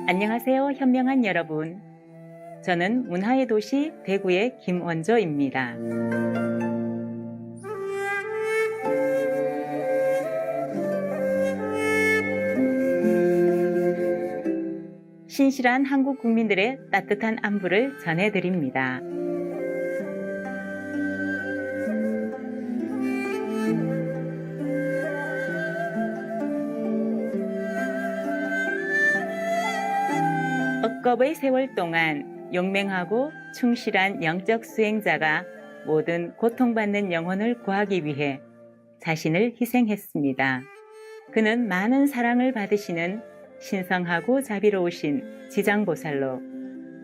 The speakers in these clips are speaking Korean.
안녕하세요, 현명한 여러분. 저는 문화의 도시 대구의 김원조입니다. 신실한 한국 국민들의 따뜻한 안부를 전해드립니다. 억겁의 세월 동안 용맹하고 충실한 영적 수행자가 모든 고통받는 영혼을 구하기 위해 자신을 희생했습니다. 그는 많은 사랑을 받으시는 신성하고 자비로우신 지장보살로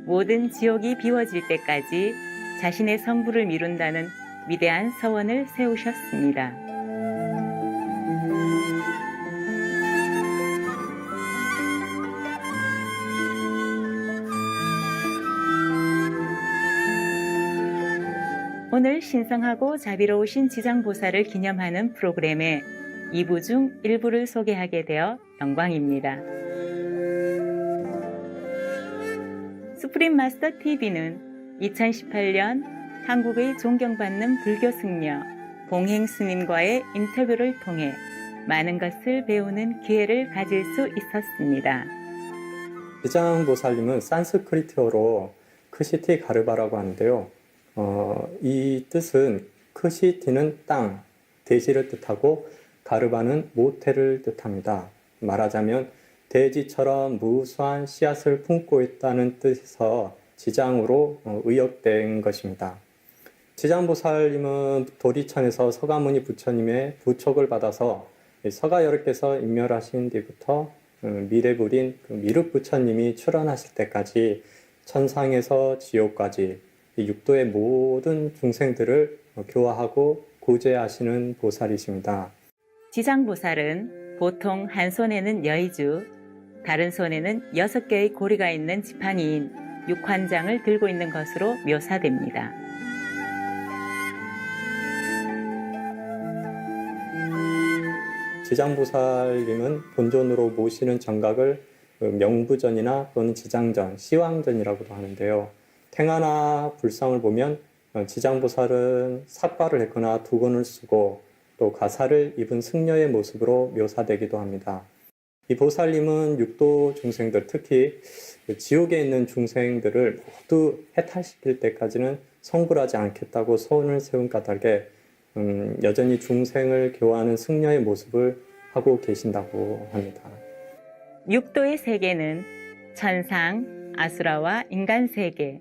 모든 지옥이 비워질 때까지 자신의 성부를 미룬다는 위대한 서원을 세우셨습니다. 오늘 신성하고 자비로우신 지장보살을 기념하는 프로그램의 2부 중 1부를 소개하게 되어 영광입니다. 수프림 마스터 TV는 2018년 한국의 존경받는 불교 승려 봉행 스님과의 인터뷰를 통해 많은 것을 배우는 기회를 가질 수 있었습니다. 지장보살님은 산스크리트어로 크시티 가르바라고 하는데요. 이 뜻은 크시티는 땅, 대지를 뜻하고 가르바는 모태를 뜻합니다. 말하자면 대지처럼 무수한 씨앗을 품고 있다는 뜻에서 지장으로 의역된 것입니다. 지장보살님은 도리천에서 서가모니 부처님의 부촉을 받아서 서가여르께서 인멸하신 뒤부터 미래불인 미륵 부처님이 출현하실 때까지 천상에서 지옥까지 육도의 모든 중생들을 교화하고 구제하시는 보살이십니다. 지장보살은 보통 한 손에는 여의주, 다른 손에는 6개의 고리가 있는 지팡이인 육환장을 들고 있는 것으로 묘사됩니다. 지장보살님은 본존으로 모시는 정각을 명부전이나 또는 지장전, 시왕전이라고도 하는데요. 탱화나 불성을 보면 지장보살은 삿발을 했거나 두건을 쓰고 또 가사를 입은 승려의 모습으로 묘사되기도 합니다. 이 보살님은 육도 중생들, 특히 지옥에 있는 중생들을 모두 해탈시킬 때까지는 성불하지 않겠다고 소원을 세운 까닭에 여전히 중생을 교화하는 승려의 모습을 하고 계신다고 합니다. 육도의 세계는 천상, 아수라와 인간 세계,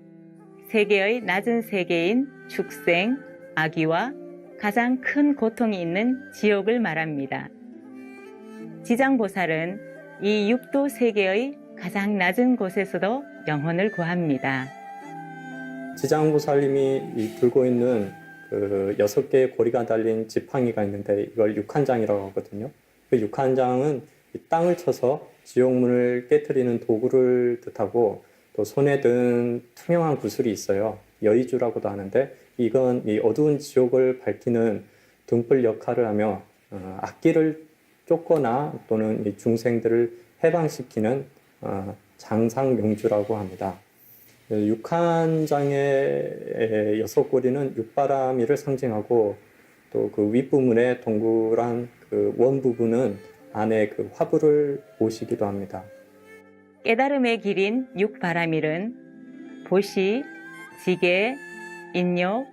세계의 낮은 세계인 축생, 아기와 가장 큰 고통이 있는 지옥을 말합니다. 지장보살은 이 육도 세계의 가장 낮은 곳에서도 영혼을 구합니다. 지장보살님이 들고 있는 6개의 고리가 달린 지팡이가 있는데 이걸 육한장이라고 하거든요. 그 육한장은 땅을 쳐서 지옥문을 깨트리는 도구를 뜻하고 또 손에 든 투명한 구슬이 있어요. 여의주라고도 하는데 이건 이 어두운 지옥을 밝히는 등불 역할을 하며 악기를 쫓거나 또는 이 중생들을 해방시키는 장상용주라고 합니다. 육한장의 6고리는 육바라미를 상징하고 또 그 윗부분의 동그란 그 원 부분은 안에 그 화불을 모시기도 합니다. 깨달음의 길인 육바라밀은 보시, 지계, 인욕,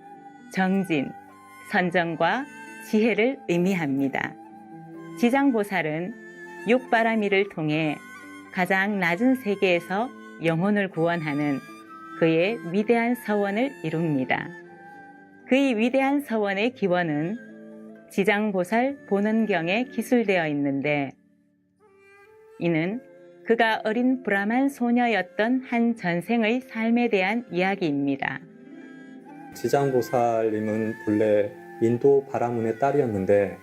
정진, 선정과 지혜를 의미합니다. 지장보살은 육바라밀을 통해 가장 낮은 세계에서 영혼을 구원하는 그의 위대한 서원을 이룹니다. 그의 위대한 서원의 기원은 지장보살 본원경에 기술되어 있는데 이는 그가 어린 브라만 소녀였던 한 전생의 삶에 대한 이야기입니다. 지장보살님은 본래 인도 바라문의 딸이었는데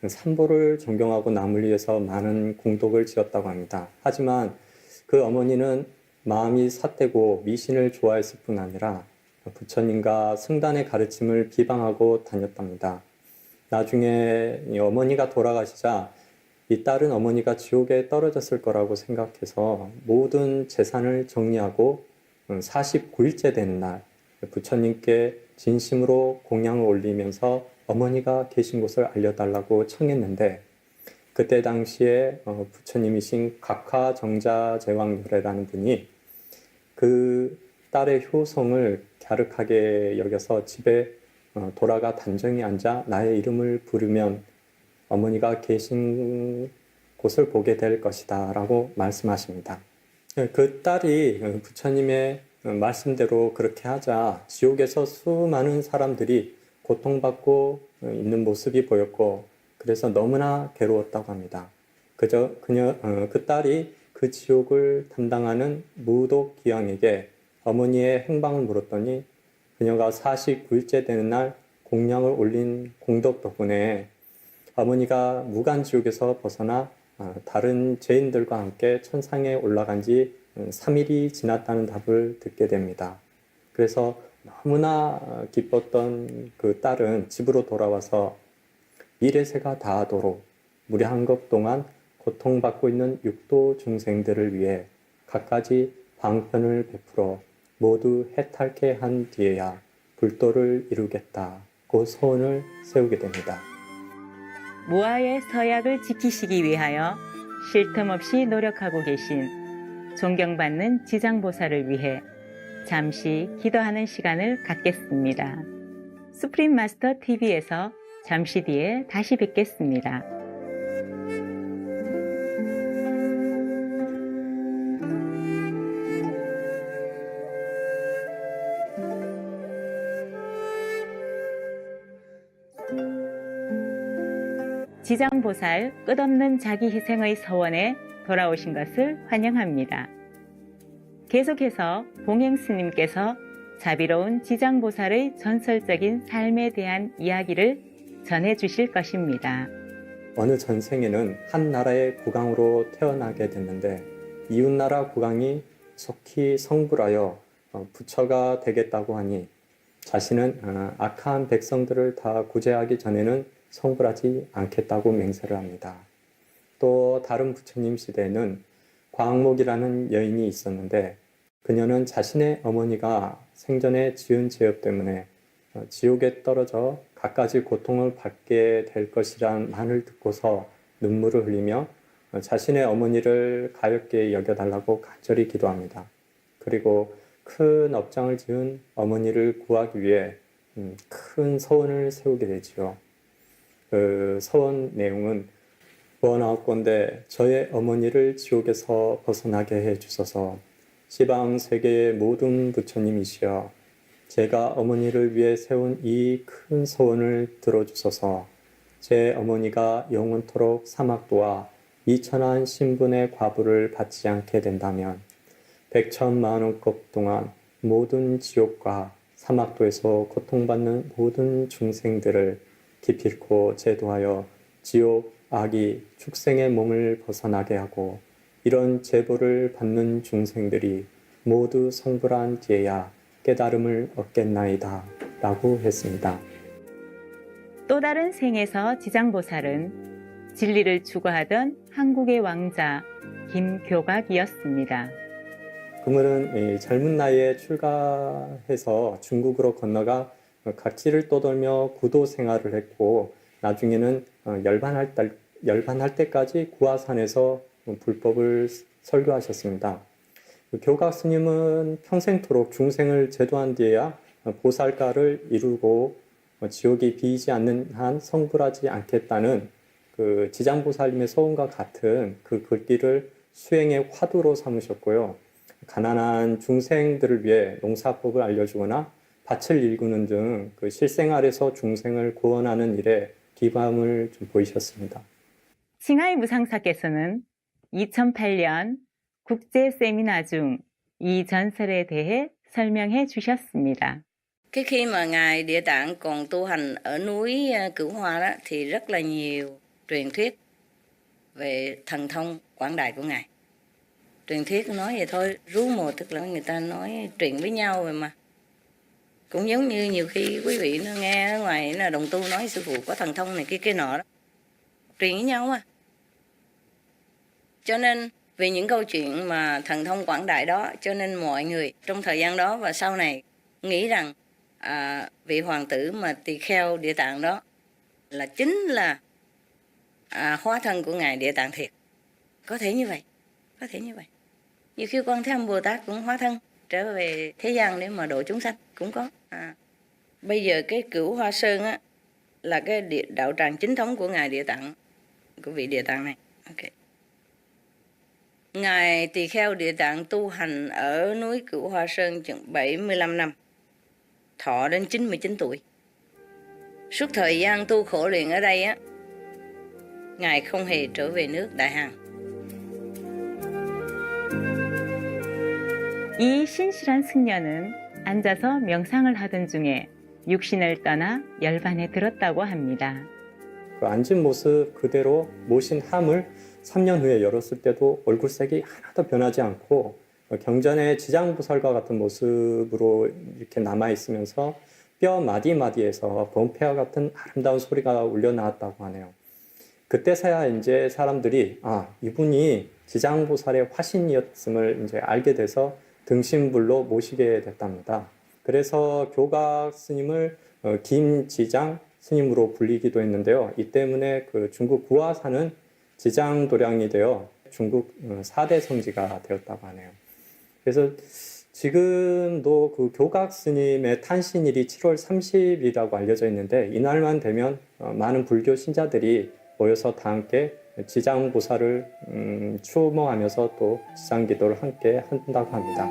삼보를 존경하고 남을 위해서 많은 공덕을 지었다고 합니다. 하지만 그 어머니는 마음이 삿되고 미신을 좋아했을 뿐 아니라 부처님과 승단의 가르침을 비방하고 다녔답니다. 나중에 어머니가 돌아가시자 이 딸은 어머니가 지옥에 떨어졌을 거라고 생각해서 모든 재산을 정리하고 49일째 되는 날 부처님께 진심으로 공양을 올리면서 어머니가 계신 곳을 알려달라고 청했는데 그때 당시에 부처님이신 각화정자제왕열애라는 분이 그 딸의 효성을 갸륵하게 여겨서 집에 돌아가 단정히 앉아 나의 이름을 부르면 어머니가 계신 곳을 보게 될 것이다 라고 말씀하십니다. 그 딸이 부처님의 말씀대로 그렇게 하자 지옥에서 수많은 사람들이 고통받고 있는 모습이 보였고 그래서 너무나 괴로웠다고 합니다. 그저 그 딸이 그 지옥을 담당하는 무독 기왕에게 어머니의 행방을 물었더니 그녀가 49일째 되는 날 공양을 올린 공덕 덕분에 어머니가 무간지옥에서 벗어나 다른 죄인들과 함께 천상에 올라간 지 3일이 지났다는 답을 듣게 됩니다. 그래서 너무나 기뻤던 그 딸은 집으로 돌아와서 미래세가 다하도록 무려 한급 동안 고통받고 있는 육도 중생들을 위해 갖가지 방편을 베풀어 모두 해탈케 한 뒤에야 불도를 이루겠다고 소원을 세우게 됩니다. 모아의 서약을 지키시기 위하여 쉴 틈 없이 노력하고 계신 존경받는 지장보살을 위해 잠시 기도하는 시간을 갖겠습니다. 수프림 마스터 TV에서 잠시 뒤에 다시 뵙겠습니다. 지장보살 끝없는 자기 희생의 서원에 돌아오신 것을 환영합니다. 계속해서 봉행스님께서 자비로운 지장보살의 전설적인 삶에 대한 이야기를 전해주실 것입니다. 어느 전생에는 한 나라의 국왕으로 태어나게 됐는데 이웃나라 국왕이 속히 성불하여 부처가 되겠다고 하니 자신은 악한 백성들을 다 구제하기 전에는 성불하지 않겠다고 맹세를 합니다. 또 다른 부처님 시대에는 광목이라는 여인이 있었는데 그녀는 자신의 어머니가 생전에 지은 죄업 때문에 지옥에 떨어져 갖가지 고통을 받게 될 것이란 말을 듣고서 눈물을 흘리며 자신의 어머니를 가엾게 여겨달라고 간절히 기도합니다. 그리고 큰 업장을 지은 어머니를 구하기 위해 큰 서원을 세우게 되지요. 그 서원 내용은 원하옵건대 저의 어머니를 지옥에서 벗어나게 해주소서. 시방 세계의 모든 부처님이시여 제가 어머니를 위해 세운 이 큰 서원을 들어주소서. 제 어머니가 영원토록 사막도와 이천한 신분의 과부를 받지 않게 된다면 100,000,000급 동안 모든 지옥과 사막도에서 고통받는 모든 중생들을 기필코 제도하여 지옥, 악이, 축생의 몸을 벗어나게 하고 이런 제보를 받는 중생들이 모두 성불한 뒤에야 깨달음을 얻겠나이다 라고 했습니다. 또 다른 생에서 지장보살은 진리를 추구하던 한국의 왕자 김교각이었습니다. 그분은 젊은 나이에 출가해서 중국으로 건너가 각지를 떠돌며 구도 생활을 했고 나중에는 열반할 때까지 구화산에서 불법을 설교하셨습니다. 교각 스님은 평생토록 중생을 제도한 뒤에야 보살가를 이루고 지옥이 비이지 않는 한 성불하지 않겠다는 그 지장보살님의 소원과 같은 그 글귀를 수행의 화두로 삼으셨고요. 가난한 중생들을 위해 농사법을 알려주거나 밭을 일구는 등 그 실생활에서 중생을 구원하는 일에 기감을 좀 보이셨습니다. 칭하이 무상사께서는 2008년 국제 세미나 중 이 전설에 대해 설명해 주셨습니다. Cái khi mà Ngài Địa Tạng còn tu hành ở núi Cửu Hoa đó, thì rất là nhiều truyền thuyết về thần thông quảng đại của Ngài. Truyền thuyết nói vậy thôi, rú mùa tức là người ta nói chuyện với nhau rồi mà. Cũng giống như nhiều khi quý vị nó nghe ở ngoài là đồng tu nói sư phụ có thần thông này kia kia nọ đó. Truyền với nhau mà. Cho nên vì những câu chuyện mà thần thông quảng đại đó, cho nên mọi người trong thời gian đó và sau này nghĩ rằng vị hoàng tử mà tỳ kheo Địa Tạng đó là chính là hóa thân của ngài Địa Tạng thiệt. Có thể như vậy, có thể như vậy. Nhiều khi Quan Thế Âm Bồ Tát cũng hóa thân trở về thế gian để mà độ chúng sanh cũng có. Bây giờ cái Cửu Hoa Sơn á là cái đạo tràng chính thống của ngài Địa Tạng, của vị Địa Tạng này. Okay. Ngài Tỳ Kheo Địa Tạng tu hành ở núi Cửu Hoa Sơn chừng 75 năm, thọ đến 99 tuổi. Suốt thời gian tu khổ luyện ở đây á, ngài không hề trở về nước Đại Hàn. 이 신실한 승려는 앉아서 명상을 하던 중에 육신을 떠나 열반에 들었다고 합니다. 그 앉은 모습 그대로 모신 함을 3년 후에 열었을 때도 얼굴색이 하나도 변하지 않고 경전의 지장보살과 같은 모습으로 이렇게 남아있으면서 뼈 마디마디에서 범패와 같은 아름다운 소리가 울려 나왔다고 하네요. 그때서야 이제 사람들이 이분이 지장보살의 화신이었음을 이제 알게 돼서 등신불로 모시게 됐답니다. 그래서 교각 스님을 김지장 스님으로 불리기도 했는데요. 이 때문에 그 중국 구화사는 지장도량이 되어 중국 4대 성지가 되었다고 하네요. 그래서 지금도 그 교각 스님의 탄신일이 7월 30일이라고 알려져 있는데 이날만 되면 많은 불교 신자들이 모여서 다 함께 지장보살을 추모하면서 또 지장기도를 함께 한다고 합니다.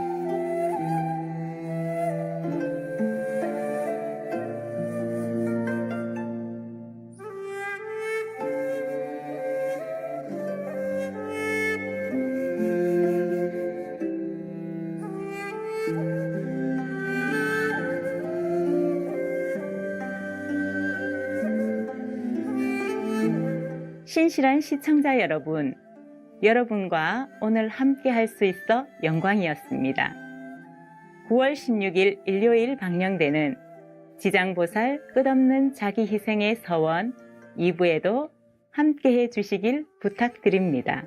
신실한 시청자 여러분, 여러분과 오늘 함께 할 수 있어 영광이었습니다. 9월 16일 일요일 방영되는 지장보살 끝없는 자기 희생의 서원 2부에도 함께 해 주시길 부탁드립니다.